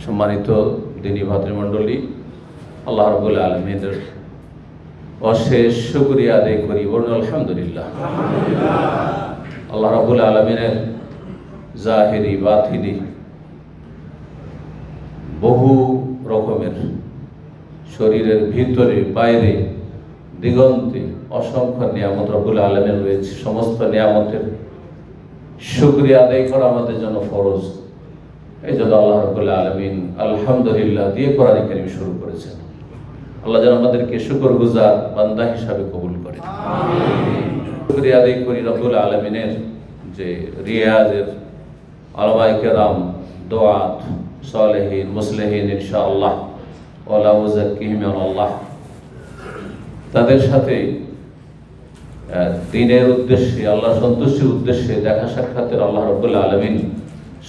সম্মানিত দিনী ভাতৃমণ্ডলী, আল্লাহ রাব্বুল আলামিনের অশেষ শুকরিয়া আদায় করি। বলুন আলহামদুলিল্লাহ। আল্লাহ রাব্বুল আলামিনের জাহিরি বাতিনি বহু রকমের শরীরের ভিতরে বাইরে দিগন্তে অসংখ্য নিয়ামত রাব্বুল আলামিন রয়েছে। সমস্ত নিয়ামতের শুকরিয়া আদায় করা আমাদের জন্য ফরজ। এই জন্য আল্লাহ রাব্বুল আলামিন আলহামদুলিল্লাহ দিয়ে কোরআন কারীম শুরু করেছেন। আল্লাহ যেন আমাদেরকে শুকরগুজার বান্দা হিসাবে কবুল করে। শুকরিয়া আদায় করি রাব্বুল আলামিনের যে রিয়াজের উলামায়ে কেরাম, দুআত, সালেহিন, মুসলিহিন ইনশাআল্লাহ ওয়ালা উযাক্কিহিম আল্লাহ, তাদের সাথে দ্বীনের উদ্দেশ্যে, আল্লাহ সন্তুষ্টির উদ্দেশ্যে দেখা সাক্ষাতের আল্লাহ রাব্বুল আলামিন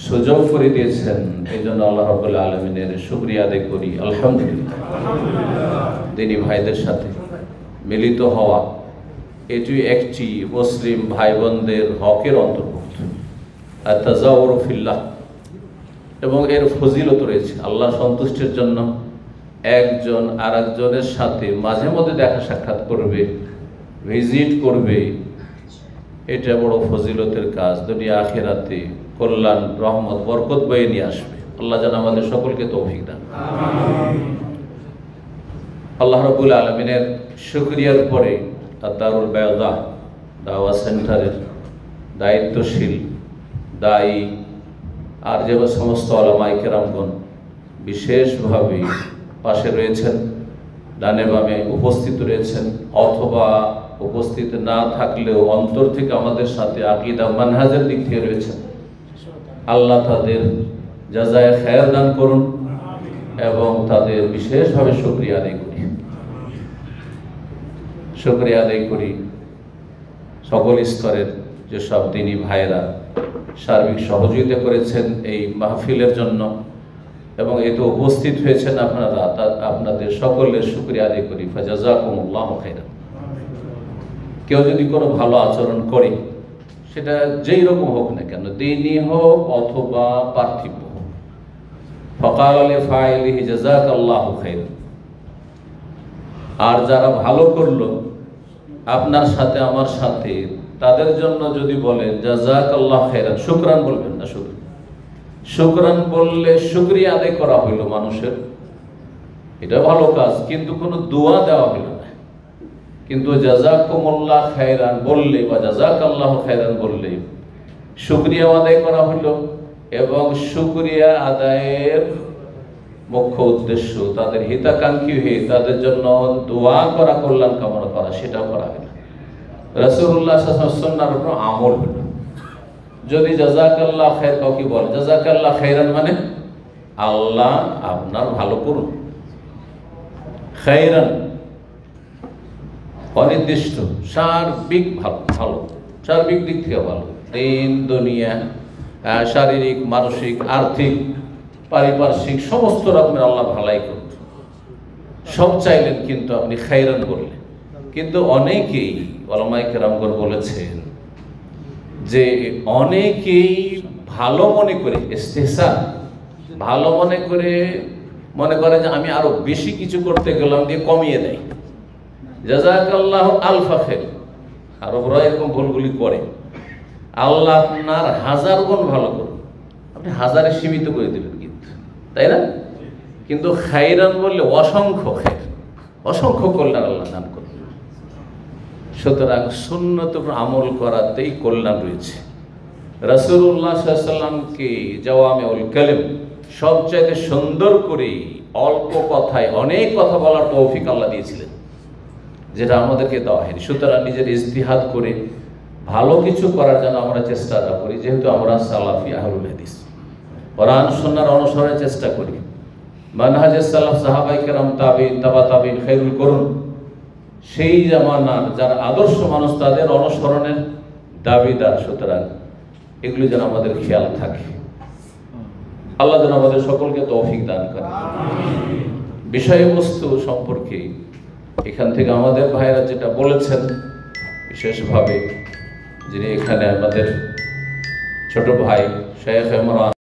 সুযোগ করে দিয়েছেন। এই জন্য আল্লাহ রাব্বুল আলামিনের শুকরিয়া আদায় করি আলহামদুলিল্লাহ। দ্বীনী ভাইদের সাথে মিলিত হওয়া এটি একটি মুসলিম ভাই বোনদের হকের অন্তর্ভুক্ত, আত-তাযাউরু ফিল্লাহ, এবং এর ফজিলত রয়েছে। আল্লাহ সন্তুষ্টির জন্য একজন আরেকজনের সাথে মাঝে মধ্যে দেখা সাক্ষাৎ করবে, ভিজিট করবে, এটা বড় ফজিলতের কাজ। দুনিয়া আখিরাতে কল্যাণ, রহমত, বরকত বয়ে নিয়ে আসবে। আল্লাহ যেন আমাদের সকলকে তৌফিক দান। আল্লাহ রাব্বুল আলামিনের শুকরিয়ার পরে দারুল বায়দা দাওয়া সেন্টারের দায়িত্বশীল দায়ী আর যে সমস্ত উলামায়ে কেরামগণ বিশেষভাবে পাশে রয়েছেন, ডানে বামে উপস্থিত রয়েছেন, অথবা উপস্থিত না থাকলেও অন্তর থেকে আমাদের সাথে আকীদা মানহাজের দিক থেকে রয়েছেন, আল্লাহ তাদের জাযায়ে খায়র দান করুন এবং তাদের বিশেষভাবে শুকরিয়া আদায় করি। শুকরিয়া আদায় করি সকল স্তরের যেসব দ্বীনী ভাইয়েরা সার্বিক সহযোগিতা করেছেন এই মাহফিলের জন্য এবং এতে উপস্থিত হয়েছেন আপনারা, আপনাদের সকলের শুকরিয়া আদায় করি। ফাজাযাকুমুল্লাহু খাইরান। কেউ যদি কোনো ভালো আচরণ করে, সেটা যেই রকম হোক না কেন, দ্বীনী হোক অথবা পার্থিব হোক, ফাকাল লিফাইলিহি জাযাকাল্লাহু খাইরান। আর যারা ভালো করলো আপনার সাথে আমার সাথে, তাদের জন্য যদি বলেন জাযাকাল্লাহু খাইরান, শুকরান বলবেন না, শুধু শুকরান বললে শুকরিয়া আদায় করা হইল মানুষের, এটা ভালো কাজ, কিন্তু কোনো দোয়া দেওয়া হইল না। কিন্তু জাযাকুমুল্লাহ খাইরান বললে বা জাযাকাল্লাহু খাইরান বললে শুকরিয়া আদায় করা হইল এবং শুকরিয়া আদায়ের মুখ্য উদ্দেশ্য তাদের হিতাকাঙ্ক্ষী হয়ে তাদের জন্য দোয়া করা, কল্যাণ কামনা করা, সেটাও করা হইল। রাসূলুল্লাহ সাল্লাল্লাহু আলাইহি ওয়াসাল্লামের উপর আমল হইল। যদি জাযাকাল্লাহ খাইর কাউকে বলে, জাযাকাল্লাহ খাইরান মানে আল্লাহ আপনার ভালো করুন। খাইরান অনির্দিষ্ট, সার্বিক ভালো, সার্বিক দিক থেকে ভালো, দিন দুনিয়া, শারীরিক, মানসিক, আর্থিক, পারিপার্শ্বিক সমস্ত রকমের আল্লাহ ভালাই করুন, সব চাইলেন, কিন্তু আপনি খাইরান বললেন। কিন্তু অনেকেই উলামায়ে কেরামগণ বলেছেন যে অনেকেই ভালো মনে করে, ইস্তেহসান, ভালো মনে করে যে আমি আরো বেশি কিছু করতে গেলাম দিয়ে কমিয়ে দেয়। জাযাকাল্লাহু আলফা খাইর, আরবরা এরকম ভুলগুলি করে। আল্লাহ আপনার 1000 গুণ ভালো করুন, আপনি 1000-এ সীমিত করে দেবেন, কিন্তু তাই না? কিন্তু খাইরান বললে অসংখ্য খাইর, অসংখ্য কল্যাণ আল্লাহ দান করুন। সুতরাং সুন্নত আমল করাতেই কল্যাণ রয়েছে। রাসূলুল্লাহ সাল্লাল্লাহু আলাইহি ওয়াসাল্লামকে জাওয়ামিউল কালিম, সবচাইতে সুন্দর করে অল্প কথায় অনেক কথা বলার তৌফিক আল্লাহ দিয়েছিলেন, যেটা আমাদেরকে দেওয়া হয়নি। সুতরাং নিজের ইজতিহাদ করে ভালো কিছু করার জন্য আমরা চেষ্টা করি, যেহেতু আমরা সালাফি আহলুল হাদিস, কোরআন সুন্নাহর অনুসরণের চেষ্টা করি। মানহাজে সালাফ, সাহাবায়ে কেরাম, তাবিঈন, তাবা তাবিঈন, খায়রুল কুরুন, সেই জামানার যারা আদর্শ মানুষ, তাদের অনুসরণের দাবিদার। সুতরাং এগুলো যেন আমাদের খেয়াল থাকে। আল্লাহ যেন আমাদের সকলকে তৌফিক দান করে। বিষয়বস্তু সম্পর্কে এখান থেকে আমাদের ভাইরা যেটা বলেছেন, বিশেষভাবে যিনি এখানে আমাদের ছোট ভাই শেখ ইমরান